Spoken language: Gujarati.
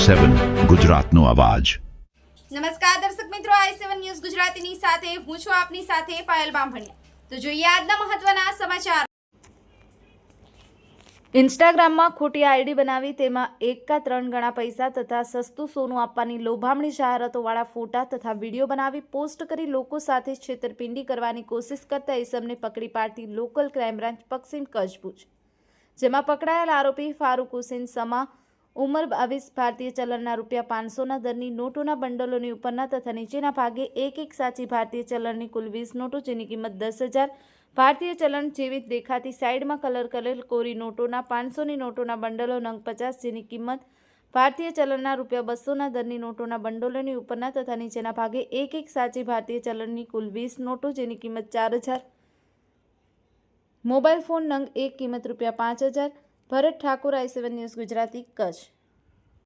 i7 ગુજરાતનો અવાજ। નમસ્કાર દર્શક મિત્રો, i7 ન્યૂઝ ગુજરાતીની સાથે હું છું આપની સાથે પાયલ બામભણિયા। તો જોઈએ આજના મહત્વના સમાચાર। ઇન્સ્ટાગ્રામમાં ખોટી આઈડી બનાવી તેમાં 1 का 3 ગણા પૈસા તથા સસ્તું સોનું આપવાની લોભામણી જાહેરાતોવાળા ફોટા તથા વિડીયો બનાવી પોસ્ટ કરી લોકો સાથે છેતરપિંડી કરવાની કોશિશ કરતા ઇસમને પકડી પાડતી લોકલ ક્રાઇમ બ્રાન્ચ પશ્ચિમ કચ્છ ભુજ, જેમાં પકડાયેલ આરોપી ફારૂક હુસેન સમા ઉંમર 22 ભારતીય ચલણના ₹500ના દરની નોટોના બંડલોની ઉપરના તથા નીચેના ભાગે એક સાચી ભારતીય ચલણની કુલ 20 નોટો, જેની કિંમત 10,000 ભારતીય ચલણ જેવી દેખાતી સાઇડમાં કલર કરેલ કોરી નોટોના 500ની નોટોના બંડલો નંગ 50, જેની કિંમત ભારતીય ચલણના ₹200ના દરની નોટોના બંડલોની ઉપરના તથા નીચેના ભાગે એક સાચી ભારતીય ચલણની કુલ 20 નોટો, જેની કિંમત 4,000, મોબાઈલ ફોન નંગ 1 કિંમત ₹5,000। ભરત ઠાકોર, i7 ન્યૂઝ ગુજરાતી, કચ્છ।